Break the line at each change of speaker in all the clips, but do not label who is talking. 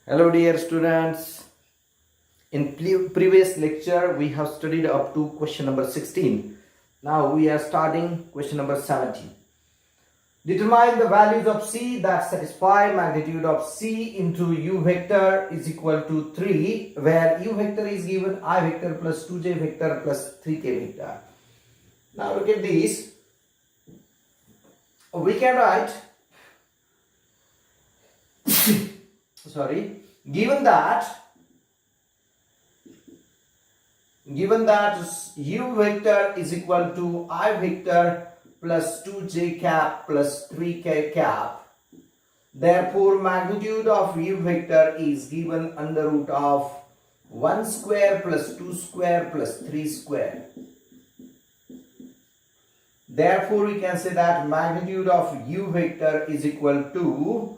Hello dear students. In previous lecture we have studied up to question number 16. Now we are starting question number 17. Determine the values of C that satisfy magnitude of C into U vector is equal to 3, where U vector is given I vector plus 2j vector plus 3k vector. Now look at these. We can write given that U vector is equal to I vector plus 2j cap plus 3k cap, therefore magnitude of U vector is given under root of 1 square plus 2 square plus 3 square. Therefore we can say that magnitude of U vector is equal to,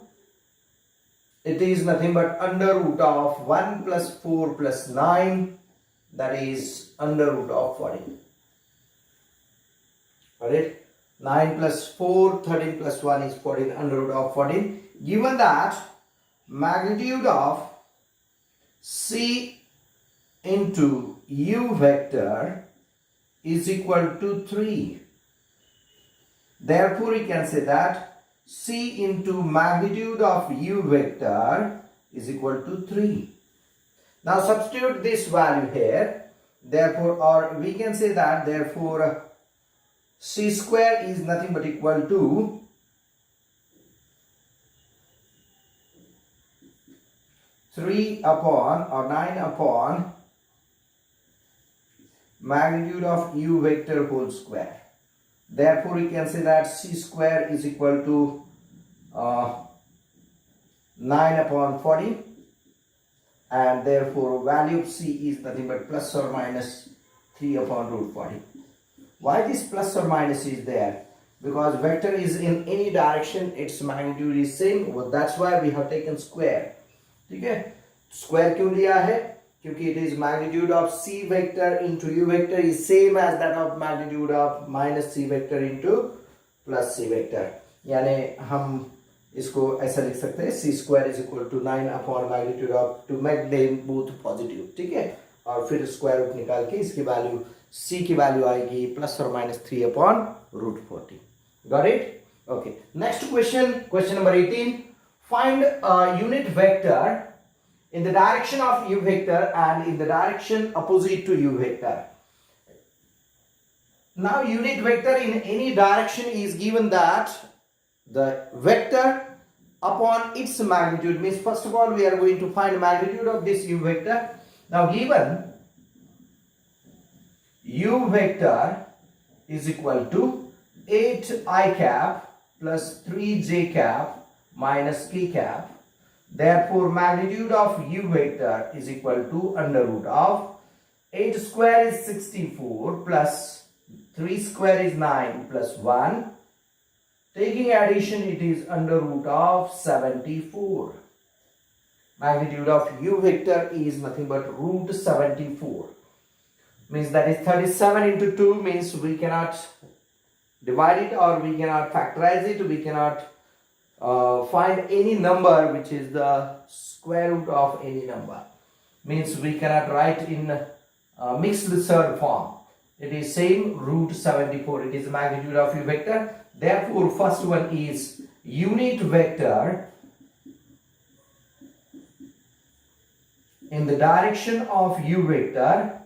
it is nothing but under root of 1 plus 4 plus 9, that is under root of 14. Alright, 9 plus 4, 13 plus 1 is 14, under root of 14. Given that magnitude of C into U vector is equal to 3. Therefore, we can say that C into magnitude of U vector is equal to 3. Now substitute this value here. Therefore, or we can say that therefore C square is nothing but equal to 3 upon or 9 upon magnitude of U vector whole square. Therefore, we can say that C square is equal to 9 upon 40, and therefore value of C is nothing but plus or minus 3 upon root 40. Why this plus or minus is there? Because vector is in any direction, its magnitude is same. Well, that's why we have taken square. Okay? Square क्यों लिया है? क्योंकि it is magnitude of C vector into U vector is same as that of magnitude of minus C vector into plus C vector. यानी हम इसको ऐसा लिख सकते हैं, C square is equal to 9 upon magnitude of, to make them both positive. ठीक है? और फिर स्क्वायर रूट निकाल के इसकी वैल्यू C की वैल्यू आएगी प्लस और minus 3 upon root 40. Got it? Okay. Next question, question number 18. Find a unit vector in the direction of U vector and in the direction opposite to U vector. Now unit vector in any direction is given that the vector upon its magnitude, means first of all we are going to find magnitude of this U vector. Now given U vector is equal to 8i cap plus 3j cap minus k cap. Therefore, magnitude of U vector is equal to under root of 8 square is 64 plus 3 square is 9 plus 1. Taking addition, it is under root of 74. Magnitude of U vector is nothing but root 74. Means that is 37 into 2, means we cannot divide it or we cannot factorize it. We cannot find any number which is the square root of any number. Means we cannot write in mixed third form. It is same root 74. It is the magnitude of U vector. Therefore, first one is unit vector in the direction of U vector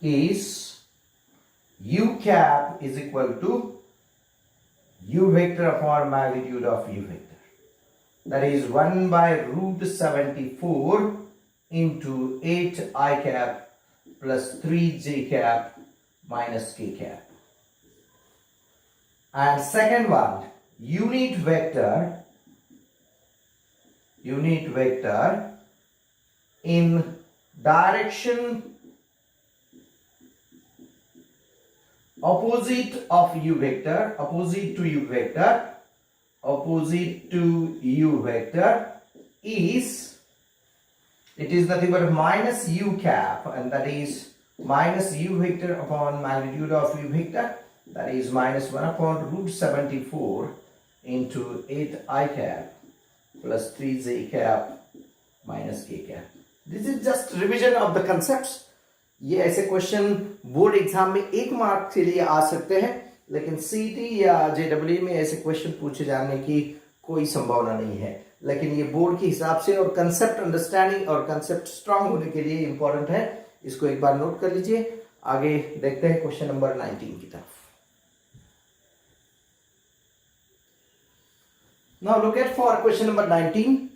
is U cap is equal to U vector upon magnitude of U vector. That is 1 by root 74 into 8i cap plus 3j cap minus k cap. And second one, unit vector in direction opposite of U vector, opposite to U vector is, it is nothing but minus U cap, and that is minus U vector upon magnitude of U vector, that is minus 1 upon root 74 into 8 I cap plus 3 j cap minus k cap. This is just revision of the concepts. ये ऐसे question board exam में 1 mark के लिए आ सकते हैं, लेकिन सीटी या जेडब्ल्यू में ऐसे क्वेश्चन पूछे जाने की कोई संभावना नहीं है। लेकिन ये बोर्ड के हिसाब से और कंसेप्ट अंडरस्टैंडिंग और कंसेप्ट स्ट्रांग होने के लिए इंपॉर्टेंट है, इसको एक बार नोट कर लीजिए। आगे देखते हैं क्वेश्चन नंबर 19 की तरफ। Now look at for question number 19.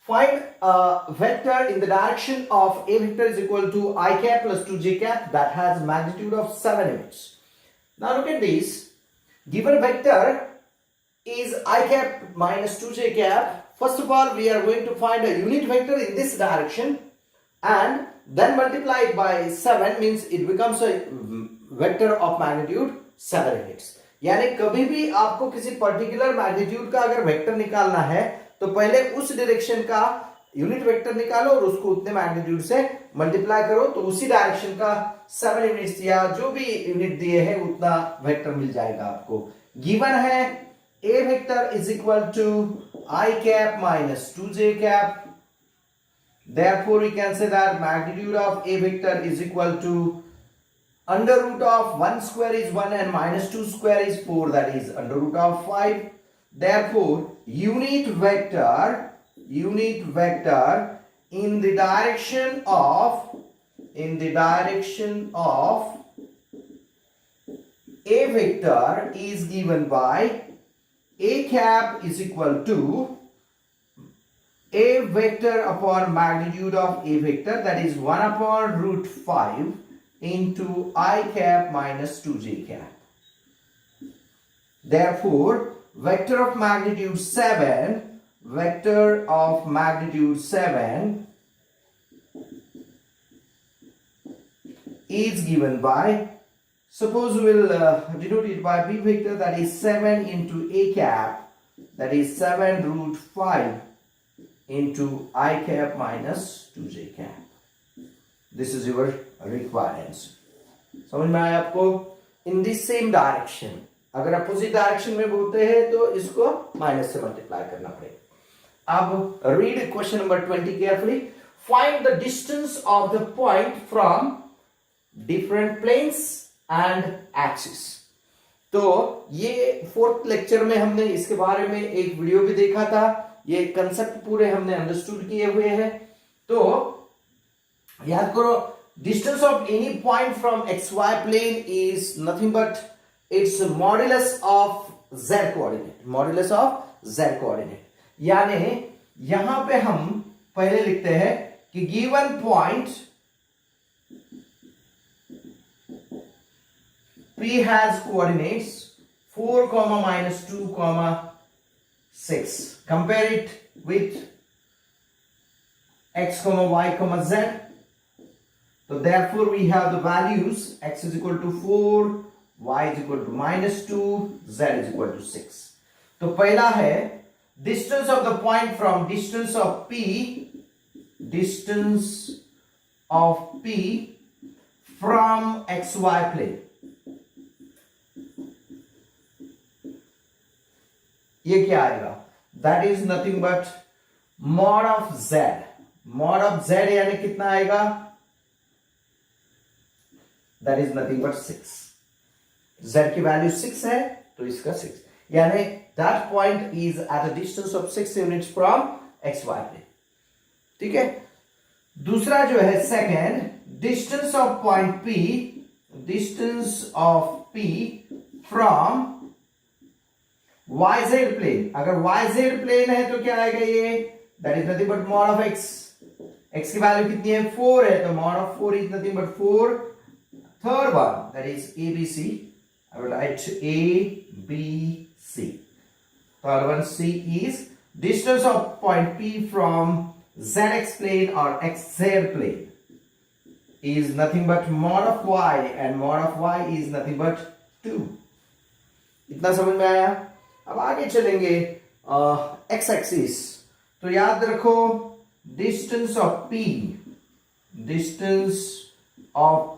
Find a vector in the direction of a vector is equal to I cap plus 2j cap that has magnitude of 7 units. Now look at this. Given vector is I cap minus 2j cap. First of all, we are going to find a unit vector in this direction and then multiply it by 7 means it becomes a vector of magnitude 7 units. यानी कभी भी आपको किसी particular magnitude का अगर vector निकालना है तो पहले उस डायरेक्शन का यूनिट वेक्टर निकालो और उसको उतने मैग्नीट्यूड से मल्टीप्लाई करो, तो उसी डायरेक्शन का 7 यूनिट्स या जो भी यूनिट दिए हैं उतना वेक्टर मिल जाएगा आपको। गिवन है a vector is equal to I cap minus 2j cap. Therefore we can say that magnitude of a vector is equal to under root of 1 square is 1 and minus 2 square is 4, that is under root of 5. Therefore unit vector in the direction of a vector is given by a cap is equal to a vector upon magnitude of a vector, that is 1 upon root 5 into I cap minus 2j cap. Therefore vector of magnitude 7 is given by, suppose we will denote it by b vector, that is 7 into a cap, that is 7 root 5 into I cap minus 2j cap. This is your required answer. समझ में आया आपको? In this same direction, अगर opposite direction में बोलते हैं तो इसको माइनस से मल्टीप्लाई करना पड़ेगा। अब read question number 20 carefully. Find the distance of the point from different planes and axis. तो ये 4th लेक्चर में हमने इसके बारे में एक वीडियो भी देखा था, ये कंसेप्ट पूरे हमने अंडरस्टूड किए हुए हैं। तो याद करो, distance of any point from x y plane is nothing but its modulus of z coordinate. यानी यहां पे हम पहले लिखते हैं कि given point P has coordinates 4, minus 2, 6. Compare it with x, y, z. So therefore we have the values x is equal to 4, y is equal to minus 2, z is equal to 6. तो पहला है distance of the point from distance of P from xy plane. ये क्या आएगा? That is nothing but mod of z. Mod of z यानी कितना आएगा? That is nothing but 6. z की वैल्यू 6 है तो इसका 6, यानी that point is at a distance of 6 units from xy plane. ठीक है। दूसरा जो है second, distance of point P from YZ plane. अगर YZ प्लेन है तो क्या आएगा ये? That is nothing but mod of x। x की वैल्यू कितनी है? 4 है, तो mod of 4 is nothing but 4। Third one that is ABC। I will write ABC। Third one C is distance of point P from ZX plane or XZ plane is nothing but mod of y, and mod of y is nothing but 2। इतना समझ में आया? अब आगे चलेंगे x axis. तो याद रखो distance of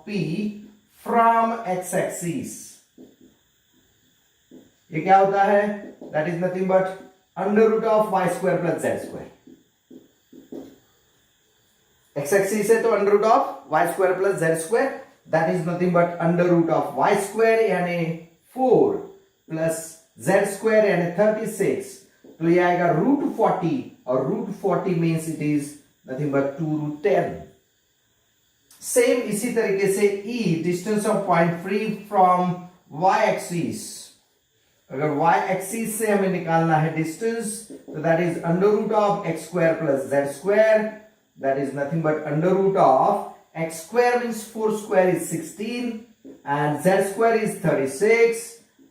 P from x axis, ये क्या होता है? that is nothing but under root of y square plus z square. x-axis है तो under root of y square plus z square, that is nothing but under root of y square यानी 4 plus z square यानी 36, तो ये आएगा root 40 और root 40 means it is nothing but 2 root 10. Same इसी तरीके से E distance of point free from y axis, अगर y एक्सिस से हमें निकालना है डिस्टेंस तो that is under root of x square plus z square, that is nothing but under root of x square means 4 square is 16 and z square is 36,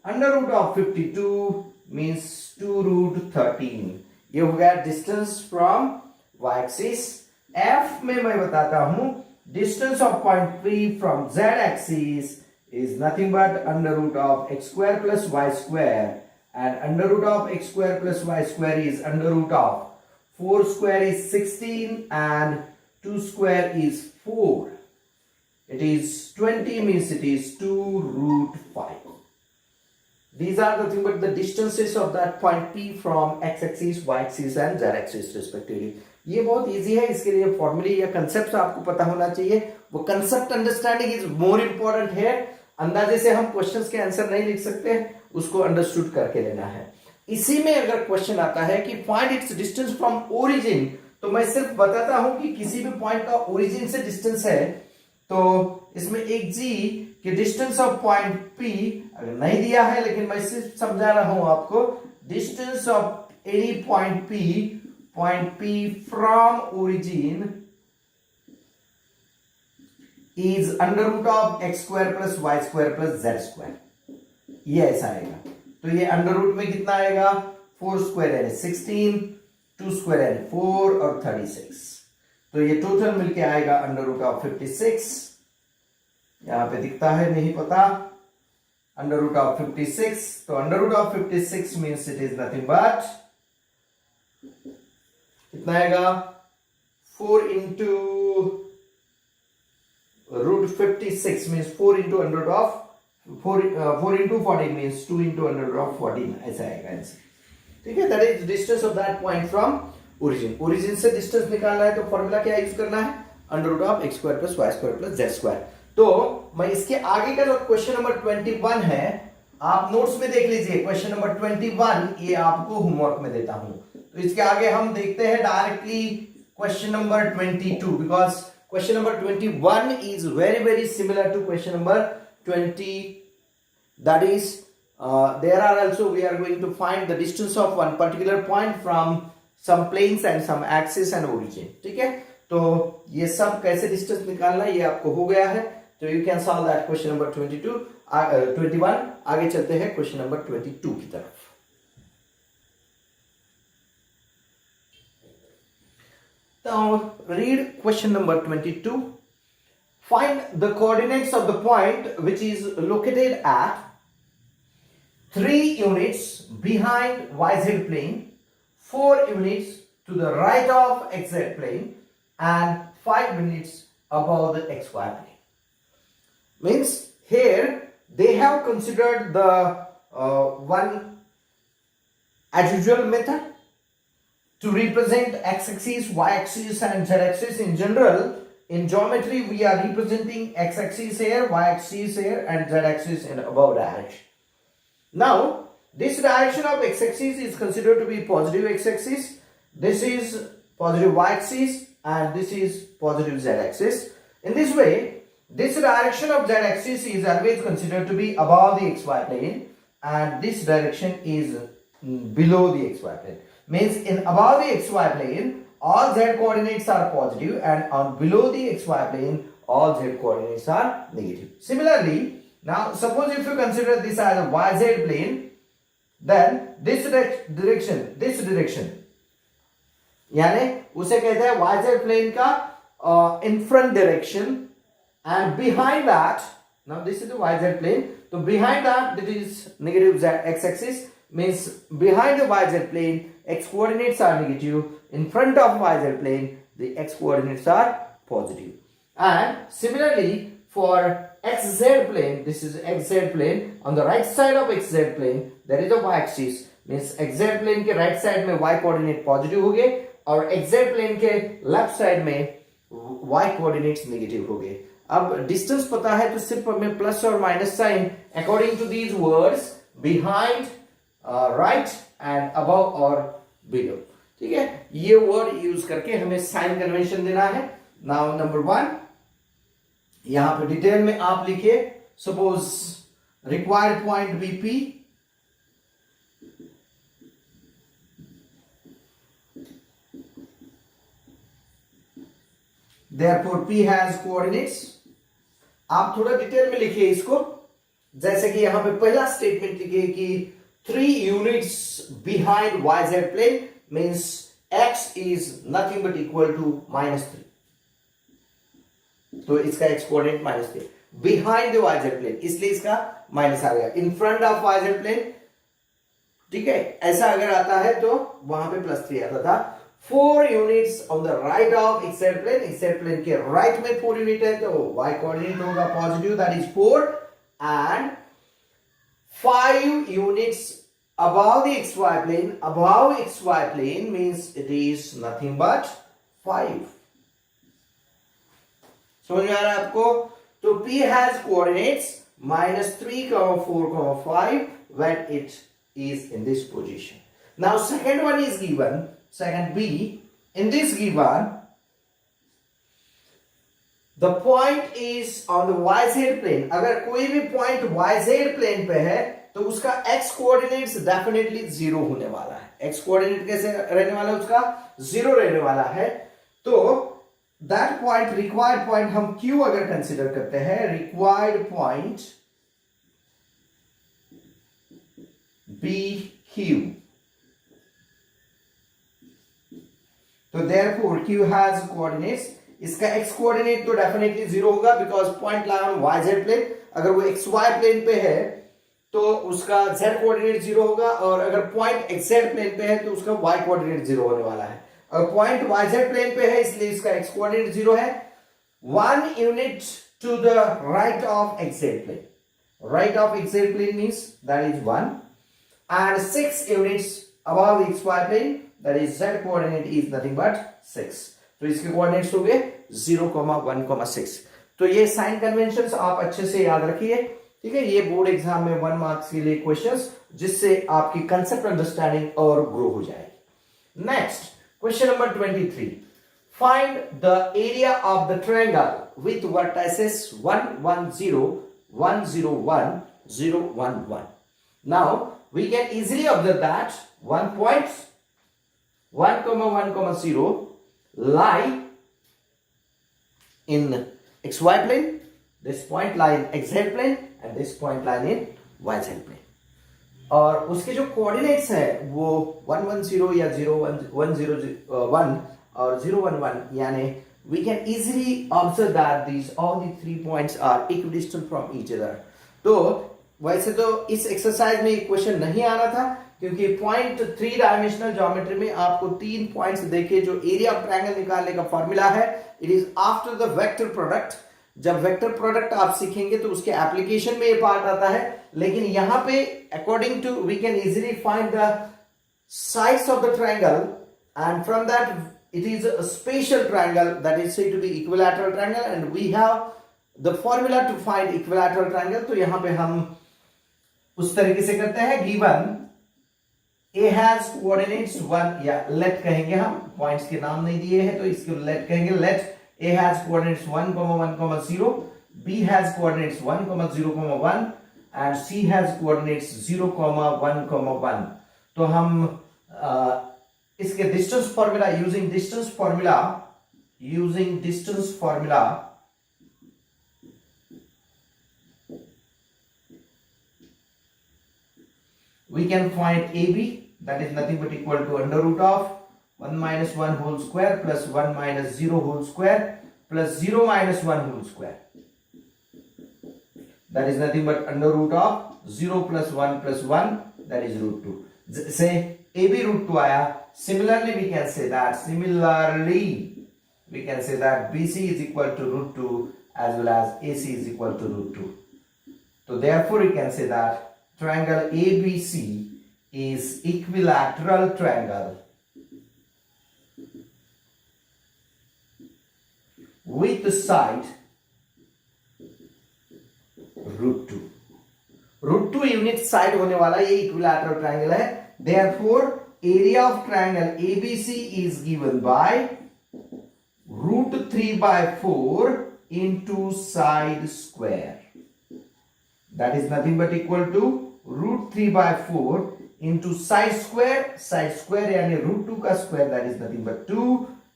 under root of 52 means 2 root 13. ये हो गया distance from y axis. f में मैं बताता हूं distance of point P from z axis is nothing but under root of x square plus y square, and under root of x square plus y square is under root of 4 square is 16 and 2 square is 4. It is 20 means it is 2 root 5. These are nothing but the distances of that point P from x axis, y axis and z axis respectively. ये बहुत easy है, इसके लिए फॉर्मूले या concept आपको पता होना चाहिए. वो concept understanding is more important है. अंदाजे से हम क्वेश्चंस के आंसर नहीं लिख सकते, उसको अंडरस्टूड करके लेना है. इसी में अगर क्वेश्चन आता है कि find its distance from origin, तो मैं सिर्फ बताता हूं कि किसी भी पॉइंट का ओरिजिन से डिस्टेंस है, तो इसमें एक जी कि डिस्टेंस ऑफ पॉइंट पी अगर नहीं दिया है, लेकिन मैं सिर्फ समझा रहा हूं आपको, distance of any point P from origin is under root of x square plus y square plus z square. ये ऐसा आएगा. तो ये अंडर रूट में कितना आएगा, 4 स्क्वायर यानी 16, 2 स्क्वायर यानी 4 और 36. तो ये टोटल मिलके आएगा अंडर रूट ऑफ 56. यहां पे दिखता है नहीं पता, अंडर रूट ऑफ 56. तो under root of 56 means it is nothing but कितना आएगा, 4 into root 56 means 4 into under of 4 into 40 means 2 into under of 14, ऐसा आएगा आंसर. ठीक है, that is distance of that point from origin. Origin से distance निकालना है तो फॉर्मूला क्या यूज करना है, under root of x square plus y square plus z square. तो मैं इसके आगे का जो क्वेश्चन नंबर 21 है, आप नोट्स में देख लीजिए. क्वेश्चन नंबर 21 ये आपको होमवर्क में देता हूं. तो इसके आगे हम देखते हैं directly question number 22, because question number 21 is very very similar to question number 20. That is there are also we are going to find the distance of one particular point from some planes and some axis and origin. ठीक है, तो ये सब कैसे distance निकालना ये आपको हो गया है. तो you can solve that question number 21. आगे चलते हैं क्वेश्चन नंबर 22 की तरफ. Now read question number 22. Find the coordinates of the point which is located at 3 units behind YZ plane, 4 units to the right of XZ plane and 5 units above the XY plane. Means here they have considered the one as usual method to represent x-axis, y-axis and z-axis. In general, in geometry we are representing x-axis here, y-axis here and z-axis in above direction. Now this direction of x-axis is considered to be positive x-axis, this is positive y-axis and this is positive z-axis. In this way, this direction of z-axis is always considered to be above the xy plane and this direction is below the xy plane. Means in above the xy plane all z coordinates are positive and on below the xy plane all z coordinates are negative. Similarly, now suppose if you consider this as a yz plane, then this direction यानी उसे कहते हैं yz plane का in front direction, and behind that, now this is the yz plane, so behind that it is negative z x-axis. Means behind the yz plane x coordinates are negative, in front of yz plane the x coordinates are positive. And similarly for xz plane, this is xz plane, on the right side of xz plane there is a y axis, means exact plane के right side में y coordinate positive हो गए और exact plane के left side में y coordinates negative हो गए। अब डिस्टेंस पता है तो सिर्फ हमें प्लस और minus sign according to these words behind, right and above और बिलो, ठीक है, ये वर्ड यूज करके हमें साइन कन्वेंशन देना है। नाउ नंबर 1, यहां पे डिटेल में आप लिखिए, suppose required point be P, therefore P has coordinates। आप थोड़ा डिटेल में लिखिए इसको, जैसे कि यहां पे पहला स्टेटमेंट लिखिए कि 3 units behind yz plane means x is nothing but equal to -3, तो इसका x coordinate -3 behind the yz plane, इसलिए इसका माइनस आ गया। In front of yz plane, ठीक है, ऐसा अगर आता है तो वहां पे +3 आता था। 4 units on the right of xz plane, xz plane के राइट में 4 यूनिट है तो y कोऑर्डिनेट होगा positive, that is 4, and 5 units above the xy plane, above xy plane means it is nothing but 5। समझ में आ रहा है आपको? तो P has coordinates -3, 4, 5 when it is in this position. Now second one is given, second B, in this given the point is on the yz plane। अगर कोई भी point yz plane पे है तो उसका x कोऑर्डिनेट्स डेफिनेटली 0 होने वाला है। x कोऑर्डिनेट कैसे रहने वाला है? उसका 0 रहने वाला है। तो दैट पॉइंट, रिक्वायर्ड पॉइंट हम Q अगर कंसीडर करते हैं, रिक्वायर्ड पॉइंट BQ, तो therefore Q has coordinates। इसका x कोऑर्डिनेट तो डेफिनेटली 0 होगा because point lie on yz plane. अगर वो xy प्लेन पे है तो उसका z कोऑर्डिनेट 0 होगा, और अगर पॉइंट xz प्लेन पे है तो उसका y कोऑर्डिनेट 0 होने वाला है। अगर पॉइंट yz प्लेन पे है इसलिए इसका x कोऑर्डिनेट 0 है। 1 unit to the right of xz plane, right of xz plane means that is 1, and 6 units above xy plane, that is z coordinate is nothing but 6। तो इसके coordinates हो गए 0, 1, 6। तो ये साइन कन्वेंशंस आप अच्छे से याद रखिए, ठीक है। ये बोर्ड एग्जाम में 1 मार्क्स के लिए क्वेश्चंस, जिससे आपकी कंसेप्ट अंडरस्टैंडिंग और ग्रो हो जाएगी। Next question number 23, find the area of the triangle with vertices 1, 1, 0, 1, 0, 1, 0, 1, 1। Now we can easily observe that 1 point 1, 1, 0 lie in xy plane, this point lie in xz plane and this point lie in yz plane, और उसके जो coordinates है वो 1, 1, 0 या 0, 1, 0, 1 और 0, 1, 1, यानी we can easily observe that these all the 3 points are equidistant from each other। तो वैसे तो इस एक्सरसाइज में क्वेश्चन नहीं आ रहा था, क्योंकि पॉइंट 3 डायमेंशनल ज्योमेट्री में आपको 3 पॉइंट्स देखे जो एरिया ऑफ ट्रायंगल निकालने का फॉर्मूला है, it is after the vector product. जब वेक्टर प्रोडक्ट आप सीखेंगे तो उसके एप्लीकेशन में ये पार्ट आता है, लेकिन यहां पे according to we can easily find the sides of the triangle, and from that it is a spatial triangle that is said to be equilateral triangle, and we have the formula to find equilateral triangle। तो यहां पे हम उस तरीके से करते हैं, given A has coordinates 1, या let कहेंगे हम, पॉइंट्स के नाम नहीं दिए हैं तो इसको let कहेंगे। let A has coordinates 1, 1, 0, B has coordinates 1, 0, 1, and C has coordinates 0, 1, 1। तो हम इसके distance formula, using distance formula we can find AB, that is nothing but equal to under root of 1 minus 1 whole square plus 1 minus 0 whole square plus 0 minus 1 whole square, that is nothing but under root of 0 plus 1 plus 1, that is root 2। say AB root 2 आया। Similarly we can say that BC is equal to root 2 as well as AC is equal to root 2। So therefore we can say that triangle ABC is equilateral triangle with the side √2. √2 unit side होने वाला ये equilateral triangle है. Therefore, area of triangle ABC is given by √3/4 into side square. That is nothing but equal to √3/4 into side square. Side square यानी √2 का square, that is nothing but 2,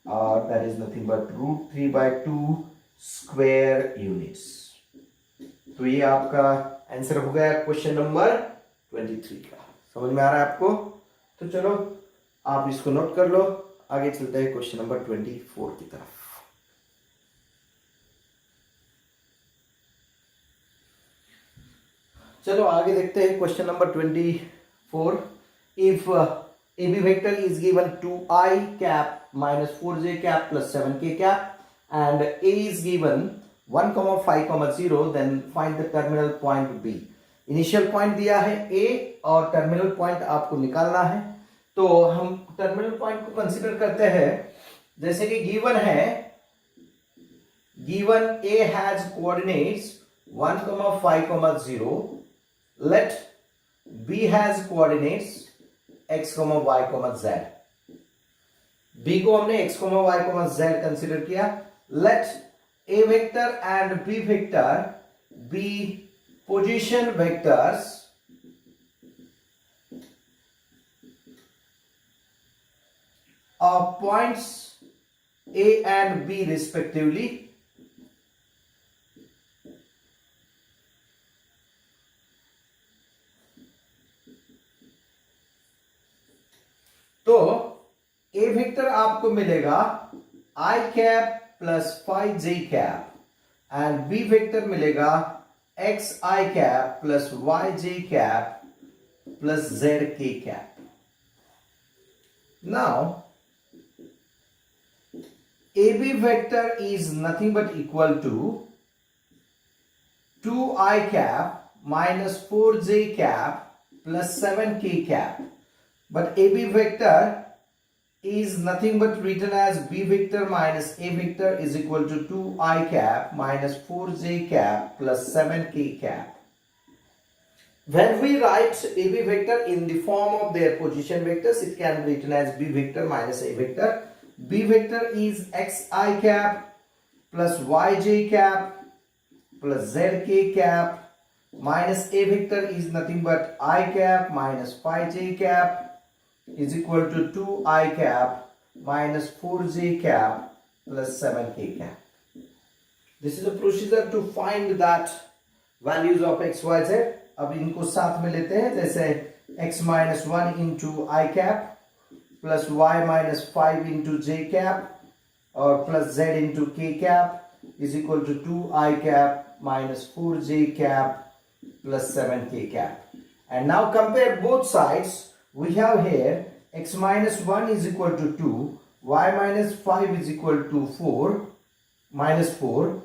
और that is nothing but √3/2 square units. तो ये आपका answer हो गया question number 23 का. समझ में आ रहा है आपको? तो चलो आप इसको नोट कर लो. आगे चलते हैं क्वेश्चन नंबर 24 की तरफ. चलो आगे देखते हैं question number 24. If AB vector is given 2i cap minus 4j cap plus 7k cap and A is given 1, 5, 0, then find the terminal point B. Initial point दिया है A और टर्मिनल पॉइंट आपको निकालना है. तो हम टर्मिनल पॉइंट को consider करते हैं. जैसे कि गिवन है, given A has coordinates 1, 5, 0. Let B has coordinates x, y, z. B को हमने x, y, z कंसीडर किया. Let A vector and B vector be position vectors of points A and B respectively. तो A vector आपको मिलेगा i cap plus 5j cap and B vector मिलेगा xi cap plus yj cap plus zk cap. Now AB vector is nothing but equal to 2i cap minus 4j cap plus 7k cap. But AB vector is nothing but written as B vector minus A vector is equal to 2i cap minus 4j cap plus 7k cap. When we write AB vector in the form of their position vectors, it can be written as B vector minus A vector. B vector is xi cap plus yj cap plus zk cap minus A vector is nothing but I cap minus 5j cap is equal to 2i cap minus 4j cap plus 7k cap. This is a procedure to find that values of x, y, z. अब इनको साथ में लेते हैं. जैसे x minus 1 into I cap plus y minus 5 into j cap और plus z into k cap is equal to 2i cap minus 4j cap plus 7k cap. And now compare both sides. We have here x minus 1 is equal to 2, y minus 5 is equal to 4, minus 4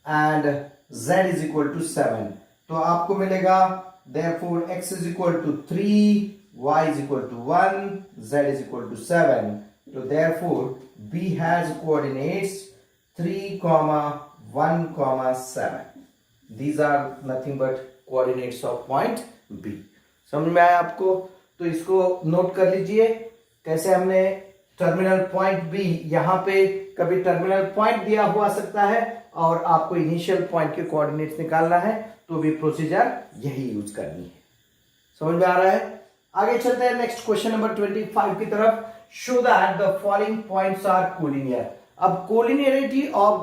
and z is equal to 7. तो आपको मिलेगा therefore x is equal to 3, y is equal to 1, z is equal to 7. So therefore B has coordinates 3, 1, 7. These are nothing but coordinates of point B. समझ में आया आपको? तो इसको note कर लीजिए कैसे हमने टर्मिनल पॉइंट बी, यहां पे कभी टर्मिनल पॉइंट दिया हुआ सकता है और आपको इनिशियल पॉइंट के कोऑर्डिनेट्स निकालना है, तो भी प्रोसीजर यही यूज करनी है. समझ में आ रहा है? आगे चलते हैं नेक्स्ट क्वेश्चन नंबर 25 की तरफ. Show that the following points are collinear. अब कोलिनियरिटी ऑफ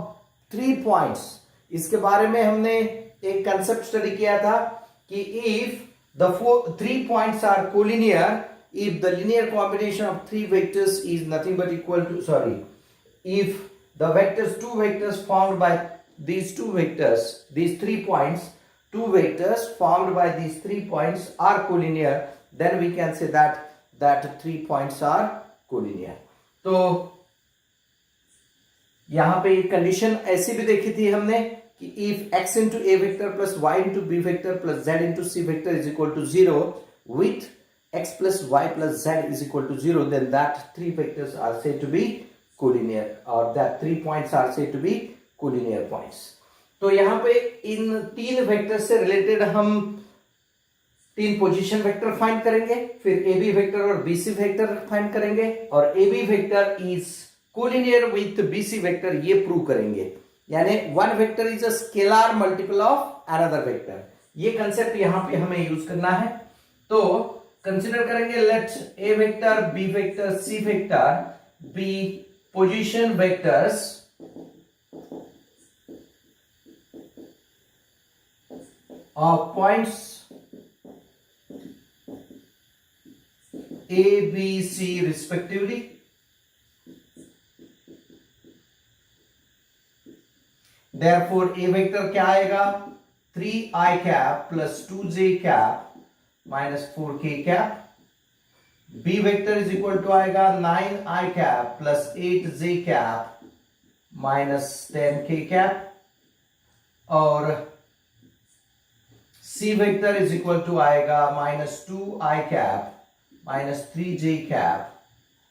3 पॉइंट्स, इसके बारे में हमने एक कंसेप्ट स्टडी किया था कि if the 3 points are collinear if the linear combination of 3 vectors is nothing but equal to, if the vectors, 2 vectors formed by these 2 vectors, these 3 points, 2 vectors formed by these 3 points are collinear, then we can say that 3 points are collinear. तो यहां पे condition ऐसी भी देखी थी हमने कि if x into a vector plus y into b vector plus z into c vector is equal to 0 with x plus y plus z is equal to 0, then that three vectors are said to be collinear, or that 3 points are said to be collinear points. तो यहाँ पे इन तीन vector से related हम तीन position vector find करेंगे, फिर A B vector और बी सी वेक्टर फाइंड करेंगे, और A B vector is collinear with B C vector, ये प्रूव करेंगे. यानी one vector is a scalar multiple of another vector. ये कंसेप्ट यहां पे हमें यूज करना है. तो कंसीडर करेंगे, let A vector, B vector, C vector be position vectors of points A, B, C respectively. Therefore A vector क्या आएगा, 3i cap plus 2j cap minus 4k cap. B vector is equal to आएगा 9i cap plus 8j cap minus 10k cap. और C vector is equal to आएगा minus 2i cap minus 3j cap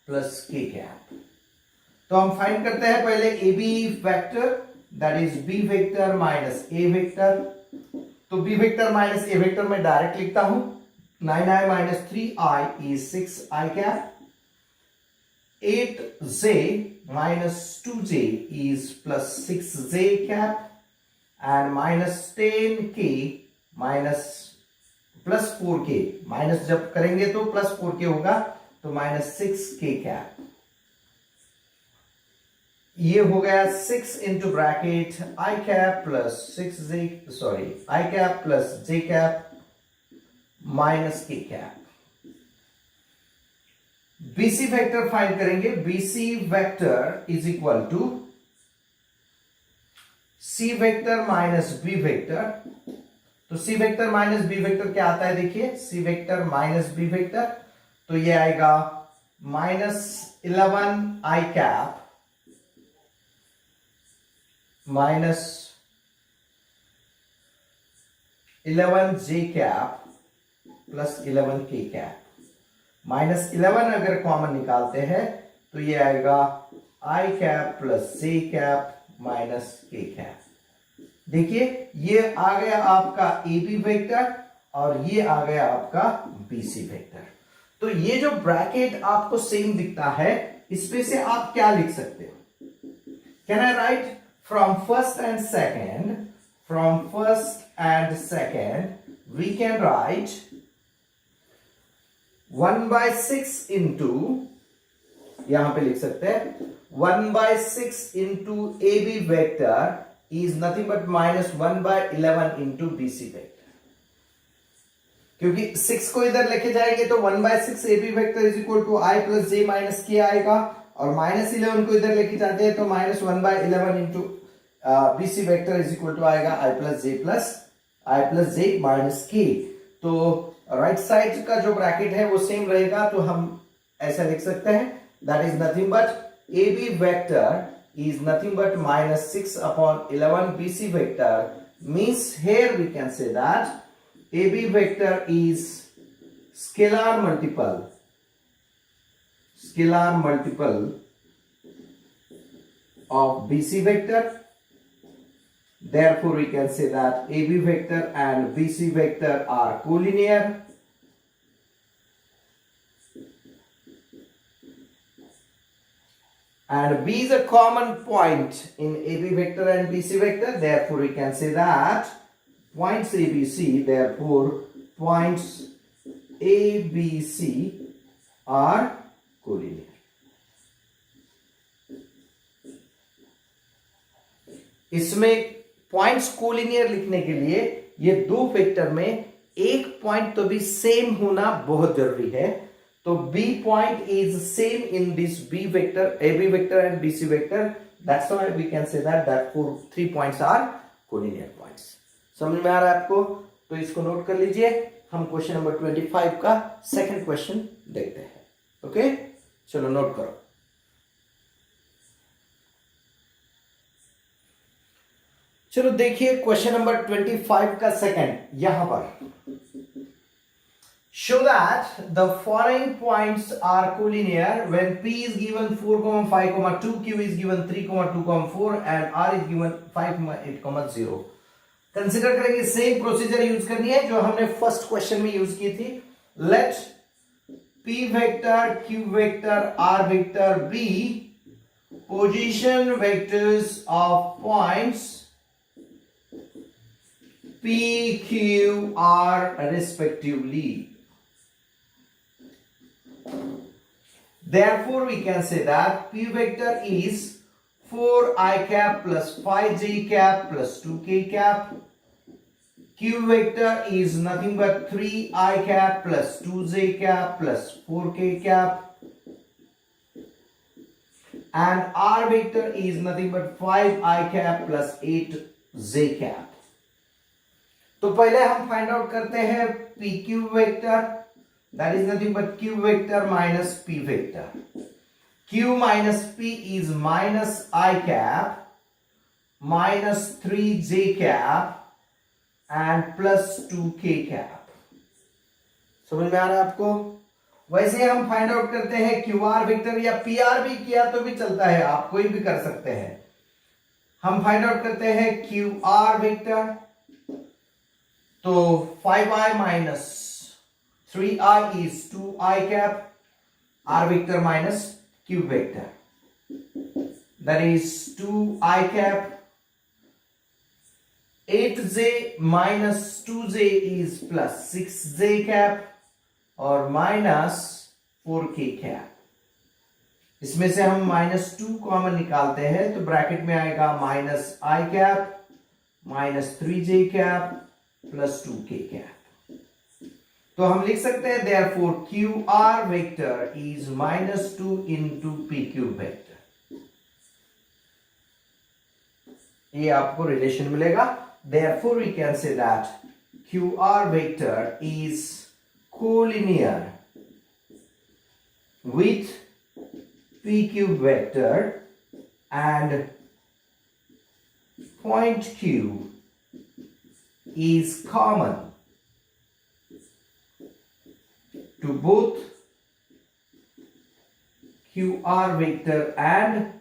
plus k cap. तो हम find करते हैं पहले A B vector, that is B vector minus A vector. तो B vector minus A vector में direct लिखता हूं. 9i minus 3i is 6i cap. 8j minus 2j is plus 6j cap, and minus 10k minus plus 4k, minus जब करेंगे तो plus 4k होगा, तो minus 6k cap. ये हो गया 6 into bracket I cap plus 6j, sorry I cap plus j cap minus k cap. BC vector find करेंगे. BC vector is equal to C vector minus B vector. तो C vector minus B vector क्या आता है, देखिए C vector minus B vector, तो ये आएगा minus 11i cap minus 11j cap plus 11k cap. Minus 11 अगर कॉमन निकालते हैं तो ये आएगा i cap plus j cap minus k cap. देखिए ये आ गया आपका ए बी वेक्टर और ये आ गया आपका बी सी वेक्टर. तो ये जो ब्रैकेट आपको सेम दिखता है, इसमें से आप क्या लिख सकते हो? Can I write from first and second, from first and second we can write 1/6 into, यहां पे लिख सकते हैं 1/6 into A B vector is nothing but minus 1/11 into BC vector. क्योंकि 6 को इधर लेके जाएंगे तो 1/6 AB vector is equal to I plus J minus K आएगा, और माइनस 11 को इधर लेके जाते हैं तो minus 1/11 into BC vector is equal to आएगा I plus J minus K. तो राइट साइड का जो ब्रैकेट है वो सेम रहेगा, तो हम ऐसा लिख सकते हैं, that is nothing but AB vector is nothing but minus 6 upon 11 BC vector. Means here we can say that AB vector is scalar multiple of BC vector. Therefore we can say that AB vector and BC vector are collinear. And B is a common point in AB vector and BC vector. Therefore, we can say that points ABC, therefore points ABC are collinear. इसमें points collinear लिखने के लिए ये दो vector में एक point तो भी सेम होना बहुत जरूरी है. तो B point is same in this B vector, AB vector and BC vector. That's why we can say that 3 points are collinear points. समझ में आ रहा है आपको? तो इसको नोट कर लीजिए. हम क्वेश्चन नंबर 25 का सेकंड क्वेश्चन देखते हैं. ओके, चलो नोट करो. चलो देखिए क्वेश्चन नंबर 25 का सेकंड. यहां पर show that the following points are collinear when P is given 4, 5, 2, Q is given 3, 2, 4 and R is given 5, 8, 0. Consider करेंगे सेम प्रोसीजर यूज करनी है जो हमने फर्स्ट क्वेश्चन में यूज की थी. Let P vector, Q vector, R vector be position vectors of points P, Q, R respectively. Therefore, we can say that P vector is 4i cap plus 5j cap plus 2k cap. Q vector is nothing but 3i cap plus 2j cap plus 4k cap. And R vector is nothing but 5i cap plus 8j cap. तो पहले हम find out करते हैं PQ vector. That is nothing but Q vector minus P vector. Q minus P is minus I cap minus 3j cap and plus 2k cap. समझ में आ रहा है आपको? वैसे हम फाइंड आउट करते हैं QR वेक्टर या PR भी किया तो भी चलता है, आप कोई भी कर सकते हैं. हम फाइंड आउट करते हैं QR वेक्टर. तो 5i minus 3i is 2i cap, R vector minus Q vector. That is 2i cap. 8j minus 2j is plus 6j cap और minus 4k cap. इसमें से हम -2 कॉमन निकालते हैं तो ब्रैकेट में आएगा minus I cap minus 3j cap plus 2k cap. तो हम लिख सकते हैं therefore QR vector is -2 into PQ vector. ये आपको रिलेशन मिलेगा. Therefore we can say that QR vector is collinear with PQ vector and point Q is common to both QR vector and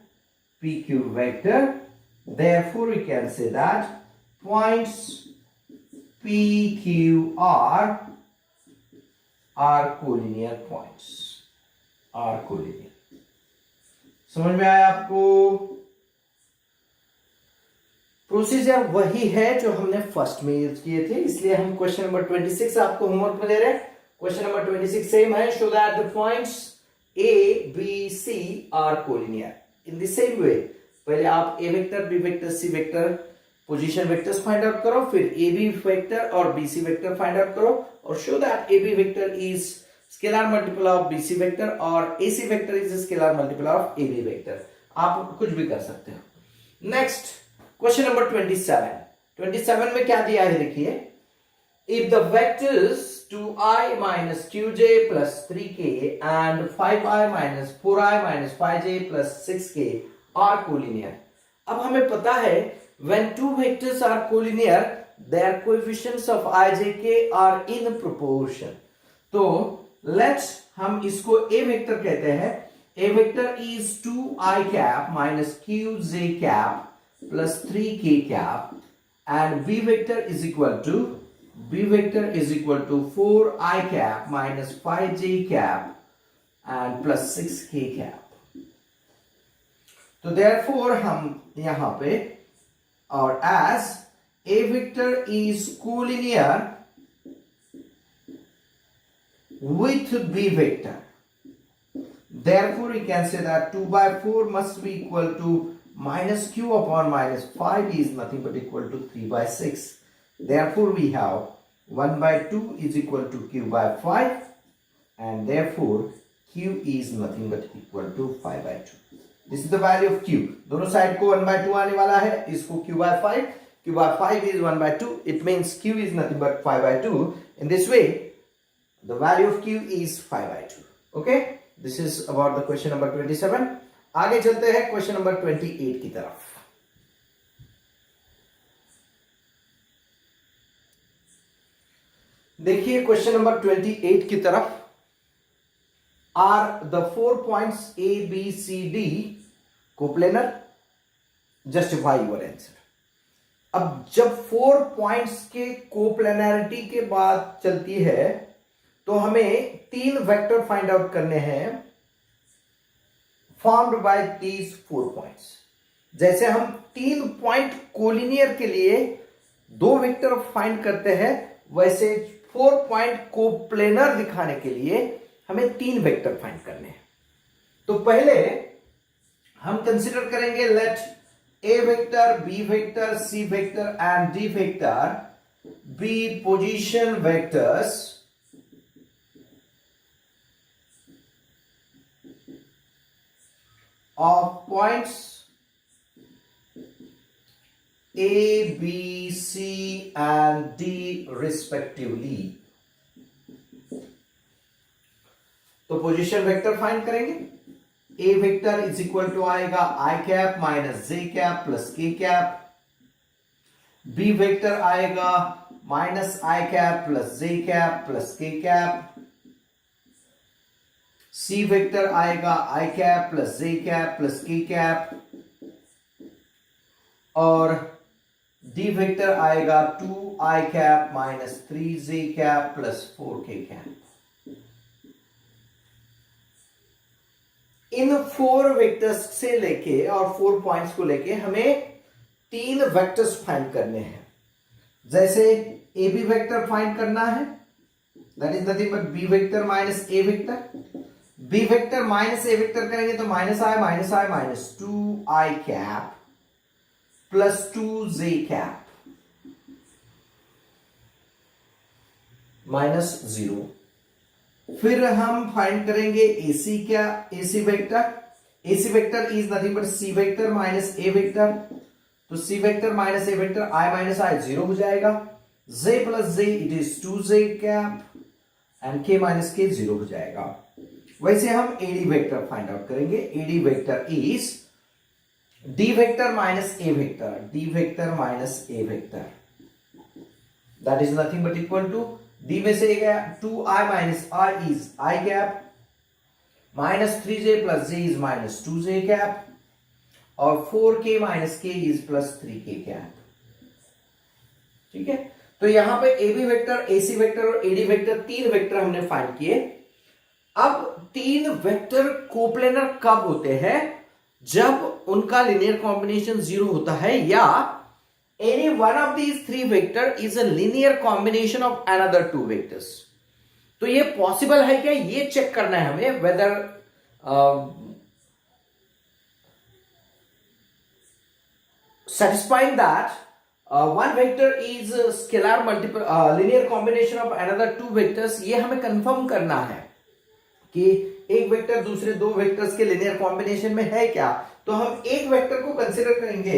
PQ vector. Therefore, we can say that points PQR are collinear points. Are collinear. समझ में आया आपको? Procedure वही है जो हमने first में use किए थे, इसलिए हम क्वेश्चन नंबर 26 आपको होमवर्क में दे रहे हैं. क्वेश्चन नंबर 26 सेम है. Show that the points A, B, C are collinear. In the same way, पहले आप A vector, B vector, C vector position vectors find out करो, फिर AB वेक्टर और BC वेक्टर फाइंड आउट करो और show that AB vector is scalar multiple of BC vector और AC vector is scalar multiple of AB vector. आप कुछ भी कर सकते हो. नेक्स्ट क्वेश्चन नंबर 27 में क्या दिया है देखिए. If the vectors 2i minus qj plus 3k and 5i minus 4i minus 5j plus 6k are collinear. अब हमें पता है when two vectors are collinear their coefficients of I, j, k are in proportion. तो let's हम इसको A vector कहते हैं. A vector is 2i cap minus qj cap plus 3k cap and B vector is equal to 4i cap minus 5j cap and plus 6k cap. तो therefore हम यहां पे और as A vector is collinear with B vector, therefore we can say that 2 by 4 must be equal to minus q upon minus 5 is nothing but equal to 3 by 6. Therefore we have 1 by 2 is equal to q by 5 and therefore q is nothing but equal to 5 by 2. This is the value of q. दोनों side को 1 by 2 आने वाला है, इसको q by 5. q by 5 is 1 by 2. It means q is nothing but 5 by 2. In this way, the value of q is 5 by 2. Okay? This is about the question number 27. आगे चलते हैं question number 28 की तरफ. देखिए question number 28 की तरफ। Are the 4 points A B C D coplanar? Justify your answer. अब जब 4 पॉइंट्स के कोप्लेनरिटी के बाद चलती है तो हमें 3 वेक्टर फाइंड आउट करने हैं फॉर्म्ड बाय दीज 4 पॉइंट्स। जैसे हम 3 पॉइंट कोलिनियर के लिए 2 वेक्टर फाइंड करते हैं, वैसे 4 पॉइंट कोप्लेनर दिखाने के लिए हमें 3 वेक्टर फाइंड करने हैं। तो पहले हम कंसीडर करेंगे late A vector, B vector, C vector and D vector be position vectors of points A, B, C and D respectively. तो पोजीशन वेक्टर फाइंड करेंगे। A vector is equal to आएगा i cap minus j cap plus k cap. B vector आएगा minus i cap plus j cap plus k cap. C vector आएगा i cap plus j cap plus k cap. और D vector आएगा 2i cap minus 3j cap plus 4k cap. इन 4 vectors से लेके और 4 points को लेके हमें 3 वेक्टर्स फाइंड करने हैं। जैसे ए बी वेक्टर फाइंड करना है, that is nothing but B vector minus A vector. B vector minus A vector करेंगे तो minus I minus 2i cap plus 2j cap minus 0। फिर हम फाइंड करेंगे एसी क्या, AC vector. AC vector is nothing but C vector minus A vector. तो C vector minus A vector I minus I 0 हो जाएगा। J plus J it is 2j cap and K minus के 0 हो जाएगा। वैसे हम AD vector find out करेंगे। AD vector is D vector minus A vector, D vector minus A vector, that is nothing but equal to D में से गया 2i minus i is i cap minus 3j plus j is minus 2j cap और 4k minus k is plus 3k cap. ठीक है, तो यहां पे AB vector, AC vector और AD वेक्टर 3 वेक्टर हमने फाइंड किए। अब 3 वेक्टर कोप्लेनर कब होते हैं? जब उनका लीनियर कॉम्बिनेशन 0 होता है या any one of these 3 vector is a linear combination of another 2 vectors। तो ये पॉसिबल है क्या, ये चेक करना है हमें, weather satisfying that one vector is scalar multiple linear combination of another 2 vectors। ये हमें कंफर्म करना है कि एक वेक्टर दूसरे 2 वेक्टर्स के लिनियर कॉम्बिनेशन में है क्या। तो हम एक वेक्टर को कंसीडर करेंगे,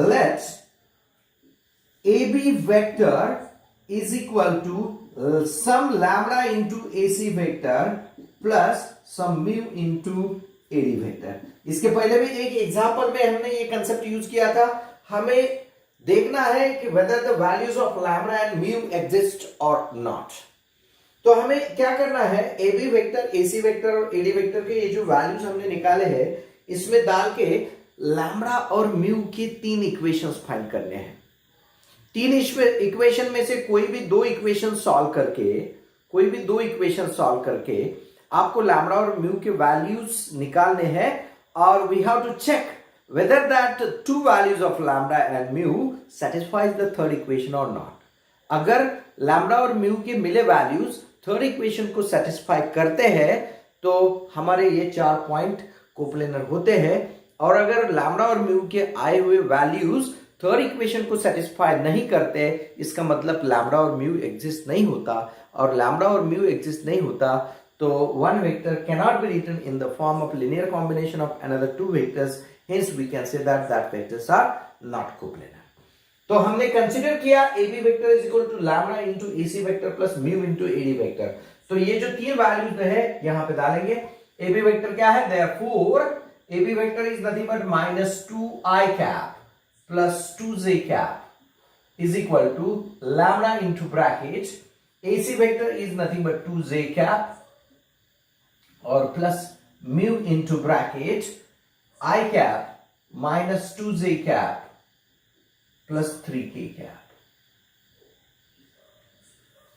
let's AB vector is equal to some lambda into AC vector plus some mu into AD vector। इसके पहले भी एक एग्जांपल में हमने ये कंसेप्ट यूज किया था। हमें देखना है कि whether the values of lambda and mu exist or not। तो हमें क्या करना है, AB वेक्टर, AC वेक्टर और AD वेक्टर के ये जो वैल्यूज हमने निकाले हैं इसमें डाल के लैम्बडा और म्यू की 3 इक्वेशंस फाइंड करने हैं। 3 इक्वेशन में से कोई भी 2 इक्वेशन सॉल्व करके आपको लैम्बडा और म्यू के वैल्यूज निकालने हैं और we have to check whether that 2 values of lambda and mu satisfies the third equation और नॉट। अगर लैम्बडा और म्यू के मिले वैल्यूज थर्ड इक्वेशन को सेटिस्फाई करते हैं तो हमारे ये 4 पॉइंट कोप्लेनर होते हैं। और अगर लैम्बडा और म्यू के आए हुए वैल्यूज थर्ड इक्वेशन को सेटिस्फाई नहीं करते, इसका मतलब लैम्बडा और म्यू एग्जिस्ट नहीं होता। और लैम्बडा और म्यू एग्जिस्ट नहीं होता तो one vector cannot be written in the form of linear combination of another 2 vectors, hence we can say that vectors are not coplanar. तो हमने कंसीडर किया AB vector is equal to lambda into AC vector plus mu into AD vector. तो ये जो 3 values है यहां पे डालेंगे। AB वेक्टर क्या है, therefore AB vector is nothing but minus 2i cap plus 2j cap is equal to lambda into bracket AC vector is nothing but 2j cap or plus mu into bracket I cap minus 2j cap plus 3k cap.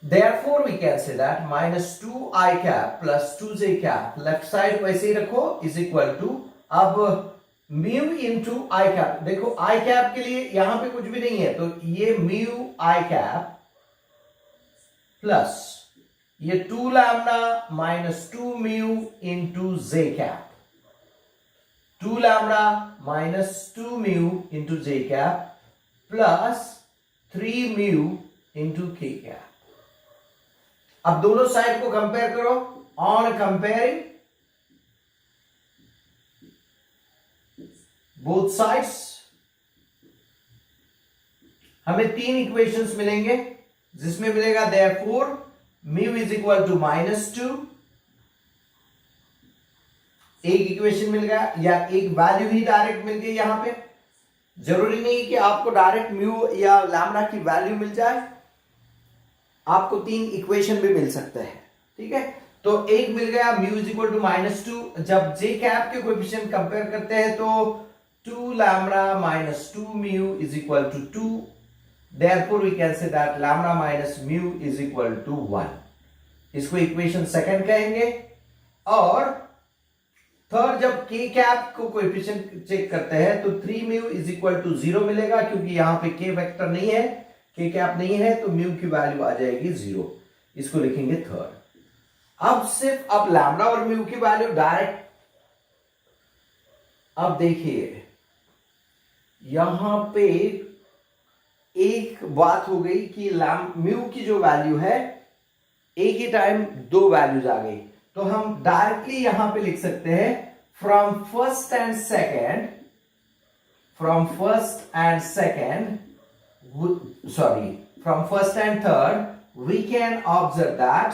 Therefore we can say that minus 2I cap plus 2j cap left side वैसे ही रखो is equal to अब mu into I cap. देखो I cap के लिए यहां पे कुछ भी नहीं है तो ये mu I cap प्लस ये 2 lambda minus 2 mu into J cap, 2 lambda minus 2 mu into J cap plus 3 mu into K cap. अब दोनों साइड को कंपेयर करो. ऑन कंपेयरिंग बोथ साइड्स हमें 3 इक्वेशंस मिलेंगे जिसमें मिलेगा therefore mu is equal to -2. एक इक्वेशन मिल गया या एक वैल्यू ही डायरेक्ट मिल गई. यहां पे जरूरी नहीं कि आपको डायरेक्ट म्यू या लैम्डा की वैल्यू मिल जाए, आपको 3 इक्वेशन भी मिल सकते हैं. ठीक है, तो एक मिल गया म्यू इज इक्वल टू -2. जब जे कैप के कोएफिशिएंट कंपेयर करते हैं तो 2 lambda minus 2 mu is equal to 2. Therefore we can say that lambda minus mu is equal to 1. इसको इक्वेशन सेकंड कहेंगे. और थर्ड जब k कैप को कोएफिशिएंट चेक करते हैं तो 3 म्यू इज इक्वल टू 0 मिलेगा क्योंकि यहां पे k वेक्टर नहीं है, k कैप नहीं है तो म्यू की वैल्यू आ जाएगी 0. इसको लिखेंगे थर्ड. अब लैम्डा और म्यू की वैल्यू डायरेक्ट. अब देखिए यहां पे एक बात हो गई कि म्यू की जो वैल्यू है एक ही टाइम 2 वैल्यूज आ गई तो हम डायरेक्टली यहां पे लिख सकते हैं from first and third we can observe that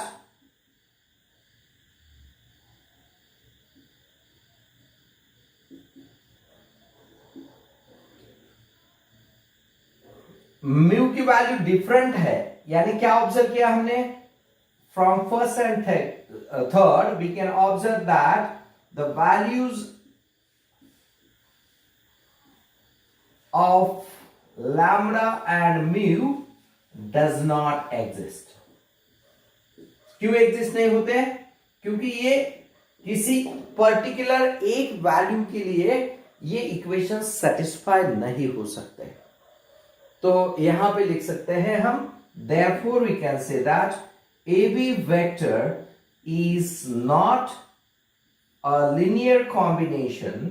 mu की वैल्यू डिफरेंट है. यानी क्या ऑब्जर्व किया हमने? From first and third we can observe that the values of lambda and mu does not exist. क्यों एग्जिस्ट नहीं होते? क्योंकि ये किसी पर्टिकुलर एक वैल्यू के लिए ये इक्वेशन सेटिस्फाई नहीं हो सकते. तो यहां पे लिख सकते हैं हम therefore we can say that AB vector is not a linear combination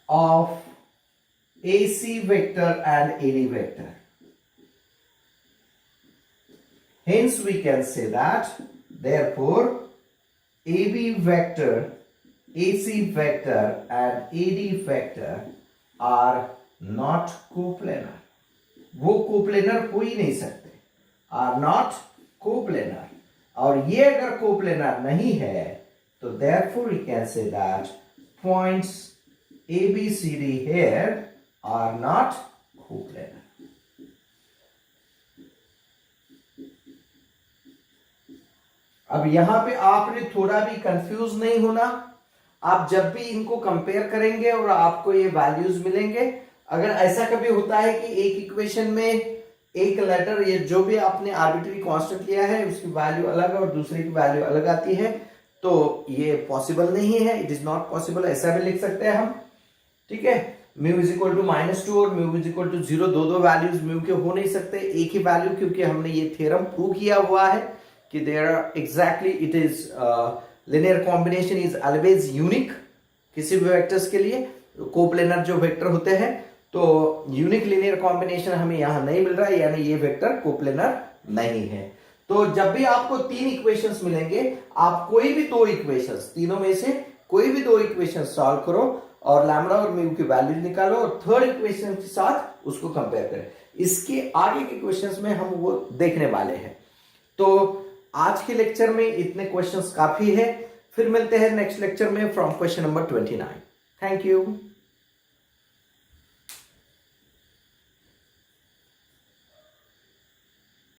of AC vector and AD vector. Hence we can say that therefore AB vector, AC vector and AD vector are not coplanar. वो coplanar हो ही नहीं सकते. are not coplanar. और ये अगर coplanar नहीं है तो therefore we can say that points ABCD here are not coplanar. अब यहां पे आपने थोड़ा भी कंफ्यूज नहीं होना. आप जब भी इनको कंपेयर करेंगे और आपको ये वैल्यूज मिलेंगे, अगर ऐसा कभी होता है कि एक इक्वेशन में एक लेटर ये जो भी आपने आर्बिट्री कांस्टेंट लिया है उसकी वैल्यू अलग और दूसरे की वैल्यू अलग आती है तो ये पॉसिबल नहीं है. It is not possible. ऐसा भी लिख सकते हैं हम. ठीक है, म्यू इज इक्वल टू -2 और म्यू इज इक्वल टू 0 दो वैल्यूज म्यू के हो नहीं सकते. एक ही वैल्यू, क्योंकि हमने ये थ्योरम प्रूव किया हुआ है कि there are exactly it is linear combination is always unique. किसी भी वेक्टर्स के लिए कोप्लेनर जो वेक्टर होते हैं तो यूनिक लिनियर कॉम्बिनेशन हमें यहां नहीं मिल रहा है, यानी ये वेक्टर कोप्लेनर नहीं है. तो जब भी आपको 3 इक्वेशंस मिलेंगे, आप कोई भी 2 इक्वेशंस, तीनों में से कोई भी 2 इक्वेशंस सॉल्व करो और लैम्डा और म्यू की वैल्यू निकालो और थर्ड इक्वेशन के साथ उसको कंपेयर करें. इसके आगे के क्वेश्चंस में हम वो देखने वाले हैं. तो आज के लेक्चर में इतने क्वेश्चंस काफी है. फिर मिलते हैं नेक्स्ट लेक्चर में from question number 29. Thank you.